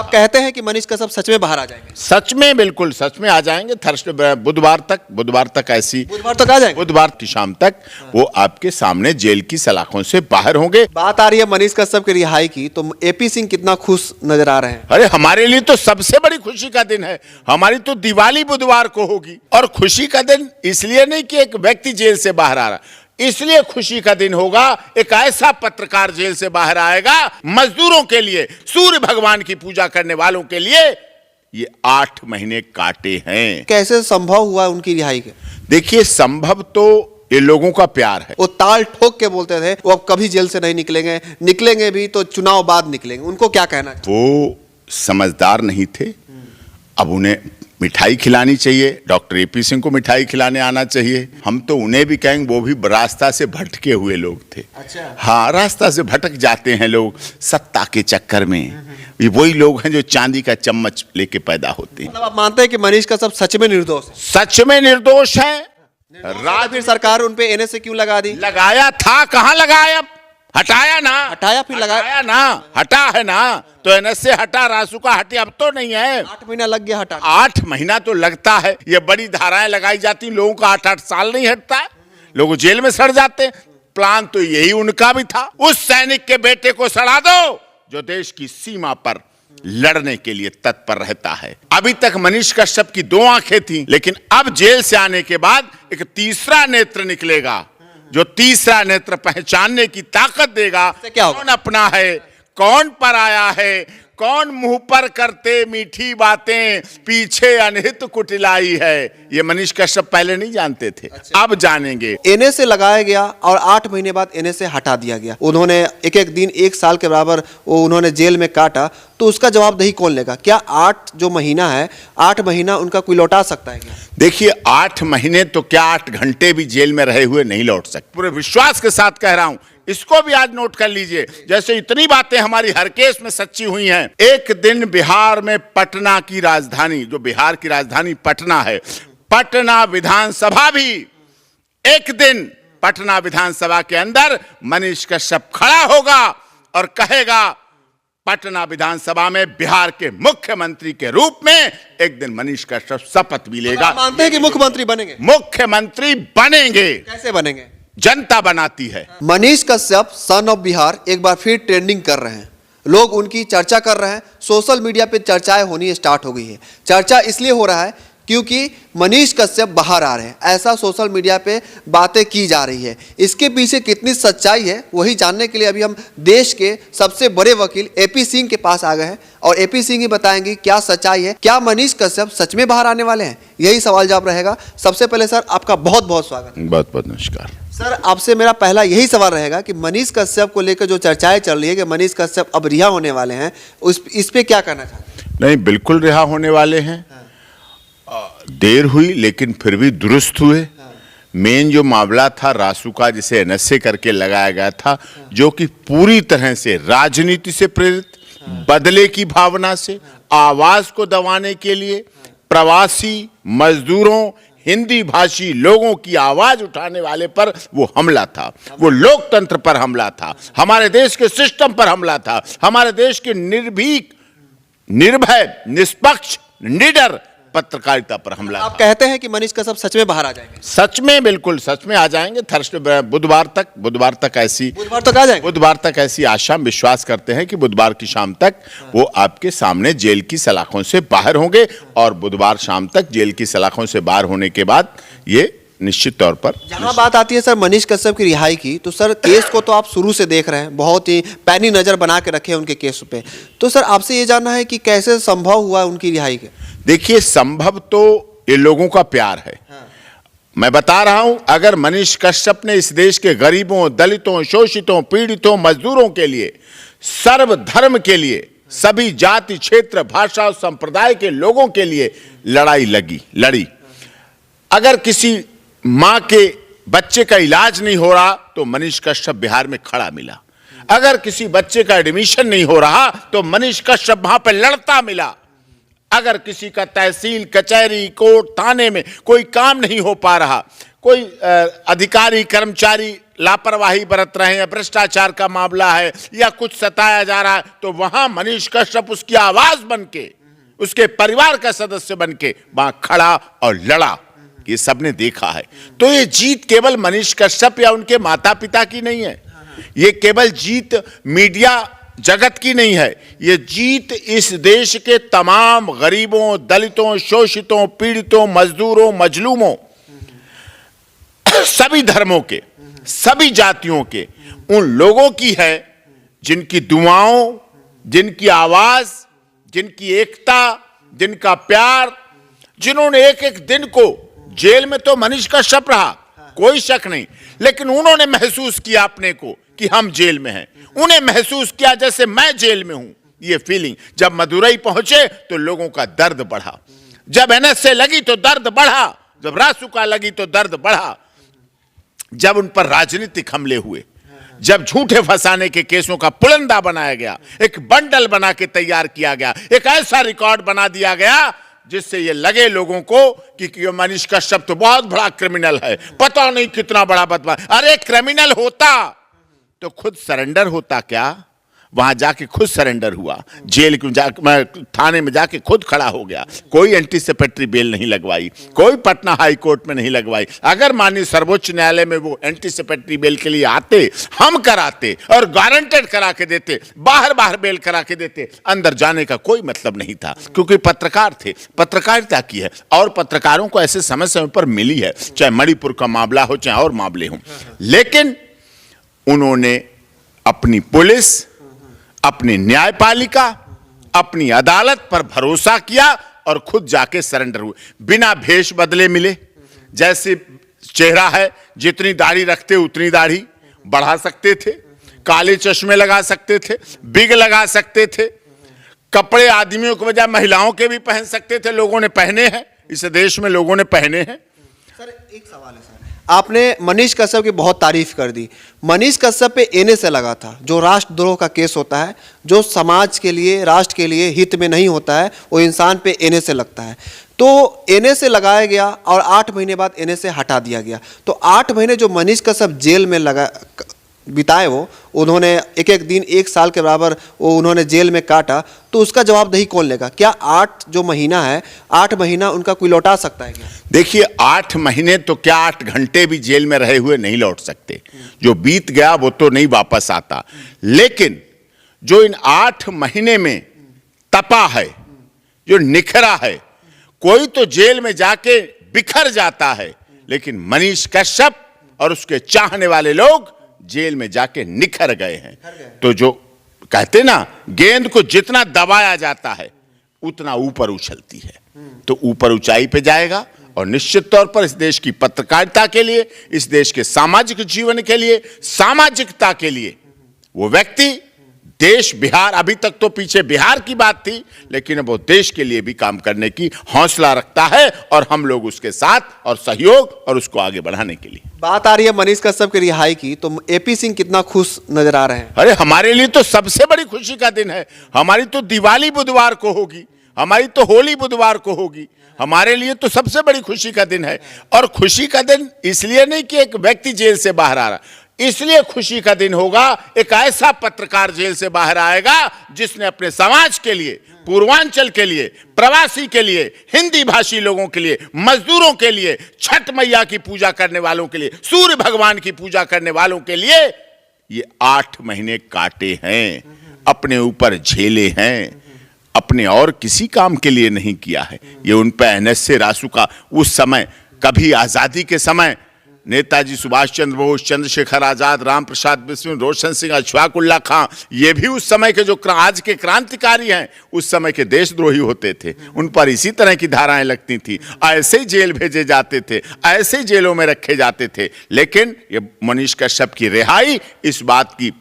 आप कहते हैं कि मनीष कश्यप सच में बाहर आ जाएंगे? सच में, बिल्कुल सच में आ जाएंगे। थर्सडे बुधवार तक ऐसी बुधवार तक आ जाएंगे। बुधवार की शाम तक वो आपके सामने जेल की सलाखों से बाहर होंगे। बात आ रही है मनीष कश्यप की रिहाई की, तो एपी सिंह कितना खुश नजर आ रहे हैं? अरे हमारे लिए तो सबसे बड़ी खुशी का दिन है। हमारी तो दिवाली बुधवार को होगी। और खुशी का दिन इसलिए नहीं कि एक व्यक्ति जेल से बाहर आ रहा, इसलिए खुशी का दिन होगा एक ऐसा पत्रकार जेल से बाहर आएगा। मजदूरों के लिए, सूर्य भगवान की पूजा करने वालों के लिए ये 8 महीने काटे हैं। कैसे संभव हुआ उनकी रिहाई के? देखिए, संभव तो ये लोगों का प्यार है। वो ताल ठोक के बोलते थे वो अब कभी जेल से नहीं निकलेंगे, निकलेंगे भी तो चुनाव बाद निकलेंगे। उनको क्या कहना चाहिए? वो समझदार नहीं थे। अब उन्हें मिठाई खिलानी चाहिए। डॉक्टर एपी सिंह को मिठाई खिलाने आना चाहिए। हम तो उन्हें भी कहेंगे, वो भी रास्ता से भटके हुए लोग थे। अच्छा। हाँ, रास्ता से भटक जाते हैं लोग सत्ता के चक्कर में। ये वही लोग हैं जो चांदी का चम्मच लेके पैदा होते हैं। मतलब आप मानते हैं कि मनीष कश्यप सच में निर्दोष है? सच में निर्दोष है। फिर सरकार उन पे एनएसए क्यों लगा दी? लगाया था, कहाँ लगाया? हटाया ना। हटाया फिर लगाया ना। हटा है ना, तो एनएसए हटा, रासुका हटी, अब तो नहीं है। 8 महीना लग गया हटा। 8 महीना तो लगता है। ये बड़ी धाराएं लगाई जाती, लोगों का 8-8 साल नहीं हटता है। लोग जेल में सड़ जाते हैं। प्लान तो यही उनका भी था। उस सैनिक के बेटे को सड़ा दो जो देश की सीमा पर लड़ने के लिए तत्पर रहता है। अभी तक मनीष कश्यप की 2 आंखें थी, लेकिन अब जेल से आने के बाद एक तीसरा नेत्र निकलेगा, जो तीसरा नेत्र पहचानने की ताकत देगा। क्या होगा? कौन अपना है, कौन पराया है, कौन मुंह पर करते मीठी बातें, पीछे अनहित कुटिलाई है। ये मनीष कश्यप पहले नहीं जानते थे। अच्छा। अब जानेंगे। एनएसए लगाया गया और 8 महीने बाद एनएसए हटा दिया गया। उन्होंने एक दिन 1 साल के बराबर वो उन्होंने जेल में काटा, तो उसका जवाबदेही कौन लेगा? क्या 8 जो महीना है, 8 महीना उनका कोई लौटा सकता है क्या? देखिए, 8 महीने तो क्या 8 घंटे भी जेल में रहे हुए नहीं लौट सकते। पूरे विश्वास के साथ कह रहा हूं, इसको भी आज नोट कर लीजिए। जैसे इतनी बातें हमारी हर केस में सच्ची हुई हैं। एक दिन बिहार में पटना की राजधानी, जो बिहार की राजधानी पटना है, पटना विधानसभा भी एक दिन पटना विधानसभा के अंदर मनीष कश्यप खड़ा होगा और कहेगा, पटना विधानसभा में बिहार के मुख्यमंत्री के रूप में एक दिन मनीष कश्यप शपथ भी लेगा। आप मानते हैं कि मुख्यमंत्री बनेंगे? मुख्यमंत्री बनेंगे। कैसे बनेंगे? जनता बनाती है। मनीष कश्यप सन ऑफ बिहार एक बार फिर ट्रेंडिंग कर रहे हैं। लोग उनकी चर्चा कर रहे हैं। सोशल मीडिया पे चर्चाएं होनी स्टार्ट हो गई है। चर्चा इसलिए हो रहा है क्योंकि मनीष कश्यप बाहर आ रहे हैं, ऐसा सोशल मीडिया पे बातें की जा रही है। इसके पीछे कितनी सच्चाई है वही जानने के लिए अभी हम देश के सबसे बड़े वकील एपी सिंह के पास आ गए हैं और एपी सिंह ही बताएंगे क्या सच्चाई है। क्या मनीष कश्यप सच में बाहर आने वाले हैं? यही सवाल जवाब रहेगा। सबसे पहले सर, आपका बहुत बहुत स्वागत। बहुत बहुत नमस्कार सर। आपसे मेरा पहला यही सवाल रहेगा कि मनीष कश्यप को लेकर जो चर्चाएं चल रही है कि मनीष कश्यप अब रिहा होने वाले हैं, इस पे क्या कहना चाहते हैं? नहीं, बिल्कुल रिहा होने वाले हैं। देर हुई लेकिन फिर भी दुरुस्त हुए। मेन जो मामला था रासुका, जिसे एनएसए करके लगाया गया था, जो कि पूरी तरह से राजनीति से प्रेरित, बदले की भावना से, आवाज को दबाने के लिए, प्रवासी मजदूरों, हिंदी भाषी लोगों की आवाज उठाने वाले पर वो हमला था। वो लोकतंत्र पर हमला था, हमारे देश के सिस्टम पर हमला था, हमारे देश के निर्भीक, निर्भय, निष्पक्ष, निडर पत्रकारिता पर हमला। आप कहते हैं कि मनीष कश्यप सच में बाहर आ जाएंगे? सच में, बिल्कुल सच में आ जाएंगे। थर्सडे बुधवार तक ऐसी बुधवार तक आ जाएंगे। बुधवार तक ऐसी आशा, हम विश्वास करते हैं कि बुधवार की शाम तक वो आपके सामने जेल की सलाखों से बाहर होंगे। और बुधवार शाम तक जेल की सलाखों से बाहर होने के बाद ये निश्चित तौर पर, जहां बात आती है सर मनीष कश्यप की रिहाई की, तो सर केस को तो आप शुरू से देख रहे हैं, बहुत ही पैनी नजर बना के रखे हैं उनके केस पे। तो सर आपसे ये जानना है कि कैसे संभव हुआ उनकी रिहाई के? देखिए, संभव तो ये लोगों का प्यार है। मैं बता रहा हूं, अगर मनीष कश्यप ने इस देश के गरीबों, दलितों, शोषितों, पीड़ितों, मजदूरों के लिए, सर्वधर्म के लिए, सभी जाति, क्षेत्र, भाषा और संप्रदाय के लोगों के लिए लड़ाई लड़ी, अगर किसी मां के बच्चे का इलाज नहीं हो रहा तो मनीष कश्यप बिहार में खड़ा मिला। अगर किसी बच्चे का एडमिशन नहीं हो रहा तो मनीष कश्यप वहां पर लड़ता मिला। अगर किसी का तहसील, कचहरी, कोर्ट, थाने में कोई काम नहीं हो पा रहा, कोई अधिकारी कर्मचारी लापरवाही बरत रहे हैं, भ्रष्टाचार का मामला है या कुछ सताया जा रहा है, तो वहां मनीष कश्यप उसकी आवाज बनके, उसके परिवार का सदस्य बनके वहां खड़ा और लड़ा। ये सबने देखा है। तो ये जीत केवल मनीष कश्यप या उनके माता पिता की नहीं है, ये केवल जीत मीडिया जगत की नहीं है, ये जीत इस देश के तमाम गरीबों, दलितों, शोषितों, पीड़ितों, मजदूरों, मजलूमों, सभी धर्मों के, सभी जातियों के उन लोगों की है जिनकी दुआओं, जिनकी आवाज, जिनकी एकता, जिनका प्यार, जिन्होंने एक एक दिन को, जेल में तो मनीष कश्यप रहा, कोई शक नहीं, लेकिन उन्होंने महसूस किया अपने को कि हम जेल में हैं। उन्हें महसूस किया जैसे मैं जेल में हूं। ये फीलिंग जब मदुरई पहुंचे तो लोगों का दर्द बढ़ा, जब एनएसए लगी तो दर्द बढ़ा, जब रासुका लगी तो दर्द बढ़ा, जब उन पर राजनीतिक हमले हुए, जब झूठे फंसाने के केसों का पुलंदा बनाया गया, एक बंडल बना के तैयार किया गया, एक ऐसा रिकॉर्ड बना दिया गया जिससे ये लगे लोगों को कि मनीष कश्यप तो बहुत बड़ा क्रिमिनल है, पता नहीं कितना बड़ा बदमाश। अरे क्रिमिनल होता तो खुद सरेंडर होता क्या? वहां जाके खुद सरेंडर हुआ, जेल थाने में जाके खुद खड़ा हो गया, कोई एंटीसिपेटरी बेल नहीं लगवाई, कोई पटना हाई कोर्ट में नहीं लगवाई। अगर माननीय सर्वोच्च न्यायालय में वो एंटीसिपेटरी बेल के लिए आते, हम कराते और गारंटेड करा के देते, बाहर बाहर बेल करा के देते, अंदर जाने का कोई मतलब नहीं था, क्योंकि पत्रकार थे, पत्रकारिता की है और पत्रकारों को ऐसे समय समय पर मिली है, चाहे मणिपुर का मामला हो चाहे और मामले हों। लेकिन उन्होंने अपनी पुलिस, अपनी न्यायपालिका, अपनी अदालत पर भरोसा किया और खुद जाके सरेंडर हुए, बिना भेष बदले मिले। जैसे चेहरा है, जितनी दाढ़ी रखते उतनी दाढ़ी बढ़ा सकते थे, काले चश्मे लगा सकते थे, बिग लगा सकते थे, कपड़े आदमियों के बजाय महिलाओं के भी पहन सकते थे। लोगों ने पहने हैं, इस देश में लोगों ने पहने हैं। सर एक सवाल है सर, आपने मनीष कश्यप की बहुत तारीफ कर दी। मनीष कश्यप पे एनएसए लगा था, जो राष्ट्रद्रोह का केस होता है, जो समाज के लिए, राष्ट्र के लिए हित में नहीं होता है, वो इंसान पे एनएसए लगता है। तो एनएसए लगाया गया और 8 महीने बाद एनएसए हटा दिया गया। तो 8 महीने जो मनीष कश्यप जेल में बिताए, वो उन्होंने एक एक दिन 1 साल के बराबर वो उन्होंने जेल में काटा, तो उसका जवाबदेही कौन लेगा? क्या 8 जो महीना है, 8 महीना उनका कोई लौटा सकता है क्या? देखिए 8 महीने तो क्या 8 घंटे भी जेल में रहे हुए नहीं लौट सकते। जो बीत गया वो तो नहीं वापस आता, लेकिन जो इन 8 महीने में तपा है, जो निखरा है, कोई तो जेल में जाके बिखर जाता है, लेकिन मनीष कश्यप और उसके चाहने वाले लोग जेल में जाके निखर गए हैं। तो जो कहते ना, गेंद को जितना दबाया जाता है उतना ऊपर उछलती है, तो ऊपर ऊंचाई पे जाएगा। और निश्चित तौर पर इस देश की पत्रकारिता के लिए, इस देश के सामाजिक जीवन के लिए, सामाजिकता के लिए वो व्यक्ति, देश, बिहार, अभी तक तो पीछे बिहार की बात थी, लेकिन वो देश के लिए भी काम करने की हौसला रखता है और हम लोग उसके साथ और सहयोग और उसको आगे बढ़ाने के लिए। बात आ रही है मनीष कश्यप की रिहाई की, तो एपी सिंह कितना खुश नजर आ रहे हैं? अरे हमारे लिए तो सबसे बड़ी खुशी का दिन है। हमारी तो दिवाली बुधवार को होगी, हमारी तो होली बुधवार को होगी, हमारे लिए तो सबसे बड़ी खुशी का दिन है। और खुशी का दिन इसलिए नहीं कि एक व्यक्ति जेल से बाहर आ रहा, इसलिए खुशी का दिन होगा एक ऐसा पत्रकार जेल से बाहर आएगा जिसने अपने समाज के लिए, पूर्वांचल के लिए, प्रवासी के लिए, हिंदी भाषी लोगों के लिए, मजदूरों के लिए, छठ मैया की पूजा करने वालों के लिए, सूर्य भगवान की पूजा करने वालों के लिए ये 8 महीने काटे हैं, अपने ऊपर झेले हैं, अपने और किसी काम के लिए नहीं किया है। ये उन पर एनएसए, रासुका, उस समय कभी आजादी के समय नेताजी सुभाष चंद्र बोस, चंद्रशेखर आजाद, राम प्रसाद बिस्मिल, रोशन सिंह, अशफाक उल्ला खां, ये भी उस समय के जो आज के क्रांतिकारी हैं, उस समय के देशद्रोही होते थे। उन पर इसी तरह की धाराएं लगती थी, ऐसे ही जेल भेजे जाते थे, ऐसे ही जेलों में रखे जाते थे। लेकिन ये मनीष कश्यप की रिहाई इस बात की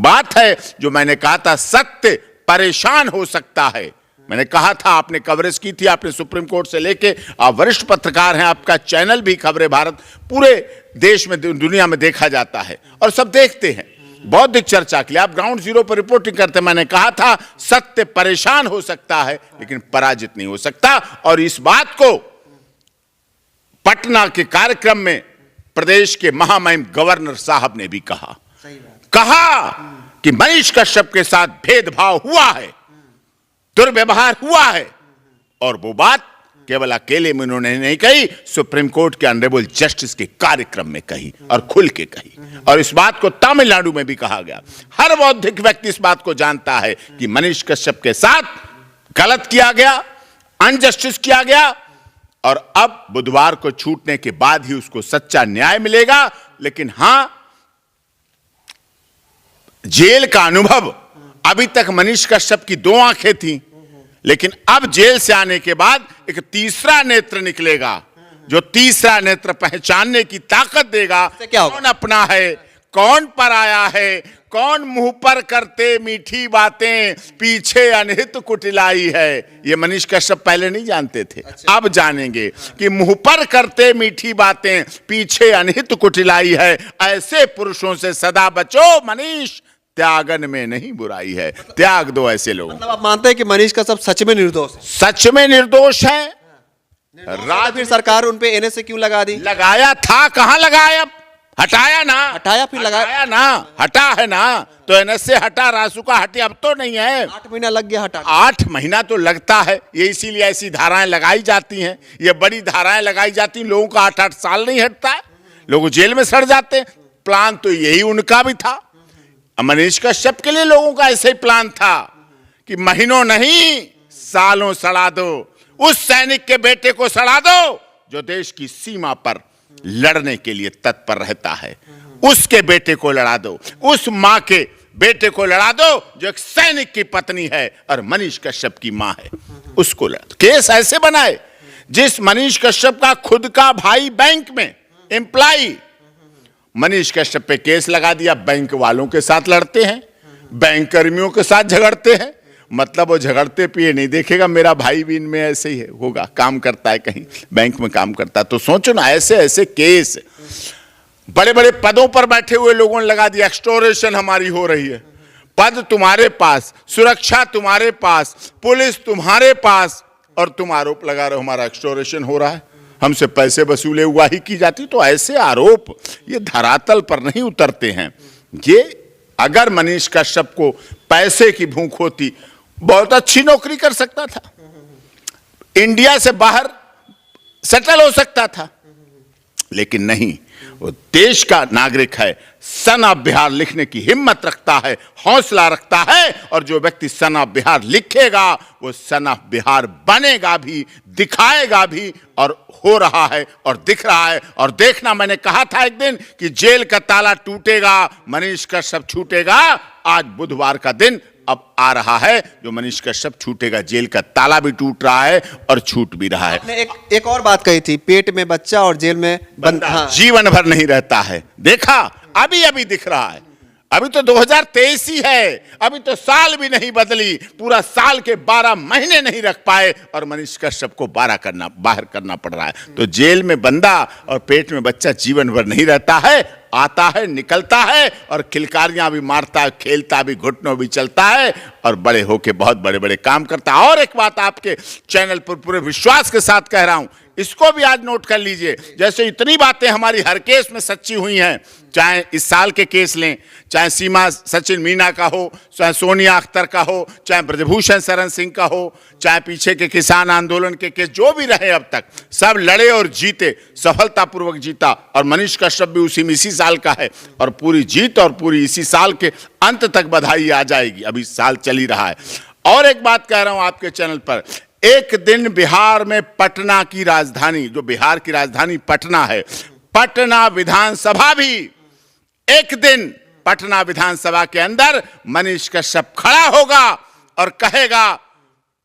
बात है जो मैंने कहा था, सत्य परेशान हो सकता है। मैंने कहा था, आपने कवरेज की थी, आपने सुप्रीम कोर्ट से लेके, आप वरिष्ठ पत्रकार हैं, आपका चैनल भी खबरें भारत पूरे देश में, दुनिया में देखा जाता है और सब देखते हैं। बौद्धिक चर्चा के लिए आप ग्राउंड जीरो पर रिपोर्टिंग करते। मैंने कहा था सत्य परेशान हो सकता है लेकिन पराजित नहीं हो सकता। और इस बात को पटना के कार्यक्रम में प्रदेश के महामहिम गवर्नर साहब ने भी कहा। सही बात। कहा कि मनीष कश्यप के साथ भेदभाव हुआ है, दुर्व्यवहार हुआ है, और वो बात केवल अकेले में उन्होंने नहीं कही, सुप्रीम कोर्ट के ऑनरेबल जस्टिस के कार्यक्रम में कही और खुल के कही। और इस बात को तमिलनाडु में भी कहा गया। हर बौद्धिक व्यक्ति इस बात को जानता है कि मनीष कश्यप के साथ गलत किया गया, अनजस्टिस किया गया, और अब बुधवार को छूटने के बाद ही उसको सच्चा न्याय मिलेगा। लेकिन हां, जेल का अनुभव, अभी तक मनीष कश्यप की 2 आंखें थी, लेकिन अब जेल से आने के बाद एक तीसरा नेत्र निकलेगा, जो तीसरा नेत्र पहचानने की ताकत देगा क्या होगा? कौन अपना है, कौन पराया है, कौन मुंह पर करते मीठी बातें, पीछे अनहित कुटिलाई है। ये मनीष कश्यप पहले नहीं जानते थे। अब जानेंगे कि मुंह पर करते मीठी बातें, पीछे अनहित कुटिलाई है। ऐसे पुरुषों से सदा बचो मनीष, त्यागन में नहीं बुराई है। त्याग दो ऐसे लोगों। मतलब आप मानते हैं कि मनीष कश्यप सच में निर्दोष है? सच में निर्दोष है। फिर सरकार उन पे एनएसए क्यों लगा दी? लगाया था, कहां लगाया? हटाया ना। हटाया, फिर लगाया ना, हटा है ना। तो एनएसए हटा, रासुका हटी, अब तो नहीं है। 8 महीना लग गया हटा। 8 महीना तो लगता है, ये इसीलिए ऐसी धाराएं लगाई जाती हैं। ये बड़ी धाराएं लगाई जाती हैं, लोगों का 8-8 साल नहीं हटता है, लोग जेल में सड़ जाते हैं। प्लान तो यही उनका भी था। मनीष कश्यप के लिए लोगों का ऐसे ही प्लान था कि महीनों नहीं, सालों सड़ा दो। उस सैनिक के बेटे को सड़ा दो जो देश की सीमा पर लड़ने के लिए तत्पर रहता है। उसके बेटे को लड़ा दो। उस मां के बेटे को लड़ा दो जो एक सैनिक की पत्नी है और मनीष कश्यप की मां है, उसको लड़ा दो। केस ऐसे बनाए जिस मनीष कश्यप का खुद का भाई बैंक में एम्प्लॉय, मनीष कश्यप पे केस लगा दिया। बैंक वालों के साथ लड़ते हैं, बैंक कर्मियों के साथ झगड़ते हैं। मतलब वो झगड़ते पिए नहीं देखेगा, मेरा भाई भी इनमें ऐसे ही है, होगा, काम करता है, कहीं बैंक में काम करता है। तो सोचो ना, ऐसे ऐसे केस बड़े बड़े पदों पर बैठे हुए लोगों ने लगा दिया। एक्सटोर्शन हमारी हो रही है, पद तुम्हारे पास, सुरक्षा तुम्हारे पास, पुलिस तुम्हारे पास, और तुम आरोप लगा रहे हो हमारा एक्सटोर्शन हो रहा है, हमसे पैसे वसूले हुआ ही की जाती। तो ऐसे आरोप ये धरातल पर नहीं उतरते हैं। ये अगर मनीष कश्यप को पैसे की भूख होती, बहुत अच्छी नौकरी कर सकता था, इंडिया से बाहर सेटल हो सकता था, लेकिन नहीं, वो देश का नागरिक है, सन ऑफ बिहार लिखने की हिम्मत रखता है, हौसला रखता है, और जो व्यक्ति सन ऑफ बिहार लिखेगा वो सन ऑफ बिहार बनेगा भी, दिखाएगा भी, और हो रहा है और दिख रहा है। और देखना, मैंने कहा था एक दिन कि जेल का ताला टूटेगा, मनीष कश्यप छूटेगा। आज बुधवार का दिन अब आ रहा है जो मनीष कश्यप छूटेगा। जेल का ताला भी टूट रहा है और छूट भी रहा है। आपने एक और बात कही थी, पेट में बच्चा और जेल में बंदा। हाँ। जीवन भर नहीं रहता है। देखा, अभी अभी दिख रहा है। अभी तो 2023 ही है, अभी तो साल भी नहीं बदली, पूरा साल के 12 महीने नहीं रख पाए और मनीष कश्यप को बाहर करना पड़ रहा है। तो जेल में बंदा और पेट में बच्चा जीवन भर नहीं रहता है, आता है, निकलता है, और खिलकारियां भी मारता है, खेलता भी, घुटनों भी चलता है, और बड़े होके बहुत बड़े बड़े काम करता है। और एक बात आपके चैनल पर पूरे विश्वास के साथ कह रहा हूं, इसको भी आज नोट कर लीजिए। जैसे इतनी बातें हमारी हर केस में सच्ची हुई हैं, चाहे इस साल के केस लें, चाहे सीमा सचिन मीना का हो, चाहे सोनिया अख्तर का हो, चाहे ब्रजभूषण शरण सिंह का हो, चाहे पीछे के किसान आंदोलन के केस जो भी रहे, अब तक सब लड़े और जीते, सफलतापूर्वक जीता। और मनीष कश्यप भी इसी साल का है, और पूरी जीत और पूरी इसी साल के अंत तक बधाई आ जाएगी। अभी साल चल ही रहा है। और एक बात कह रहा हूं आपके चैनल पर, एक दिन बिहार में पटना की राजधानी, जो बिहार की राजधानी पटना है, पटना विधानसभा भी एक दिन पटना विधानसभा के अंदर मनीष कश्यप खड़ा होगा और कहेगा,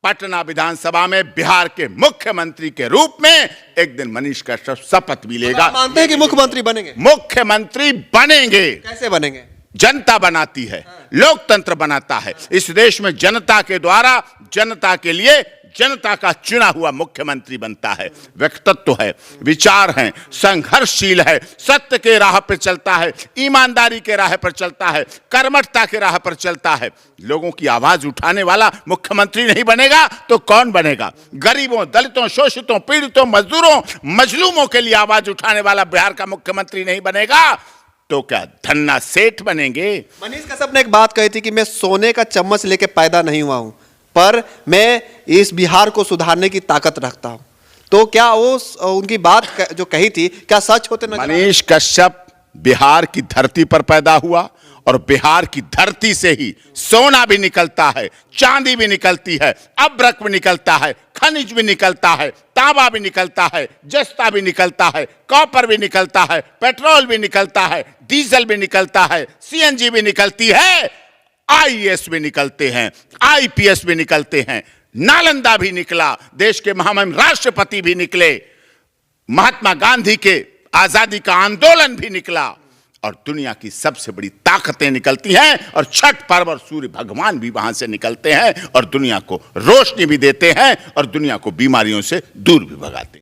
पटना विधानसभा में बिहार के मुख्यमंत्री के रूप में एक दिन मनीष कश्यप शपथ भी लेगा। मानते हैं कि मुख्यमंत्री बनेंगे? मुख्यमंत्री बनेंगे। कैसे बनेंगे? जनता बनाती है, लोकतंत्र बनाता है। इस देश में जनता के द्वारा, जनता के लिए, जनता का चुना हुआ मुख्यमंत्री बनता है। व्यक्तित्व है, विचार हैं, संघर्षशील है, सत्य के राह पर चलता है, ईमानदारी के राह पर चलता है, कर्मठता के राह पर चलता है। लोगों की आवाज उठाने वाला मुख्यमंत्री नहीं बनेगा तो कौन बनेगा? गरीबों, दलितों, शोषितों, पीड़ितों, मजदूरों, मजलूमों के लिए आवाज उठाने वाला बिहार का मुख्यमंत्री नहीं बनेगा तो क्या धन्ना सेठ बनेंगे? मनीष कश्यप ने एक बात कही थी कि मैं सोने का चम्मच लेके पैदा नहीं हुआ हूं, पर मैं इस बिहार को सुधारने की ताकत रखता हूं। तो क्या वो उनकी बात जो कही थी क्या सच होते नजर? मनीष कश्यप बिहार की धरती पर पैदा हुआ और बिहार की धरती से ही सोना भी निकलता है, चांदी भी निकलती है, अभ्रक भी निकलता है, खनिज भी निकलता है, तांबा भी निकलता है, जस्ता भी निकलता है, कॉपर भी निकलता है, पेट्रोल भी निकलता है, डीजल भी निकलता है, सीएनजी भी निकलती है, आईएएस भी निकलते हैं, आईपीएस भी निकलते हैं, नालंदा भी निकला, देश के महामहिम राष्ट्रपति भी निकले, महात्मा गांधी के आजादी का आंदोलन भी निकला और दुनिया की सबसे बड़ी ताकतें निकलती हैं और छठ पर्व और सूर्य भगवान भी वहां से निकलते हैं और दुनिया को रोशनी भी देते हैं और दुनिया को बीमारियों से दूर भी भगाते हैं।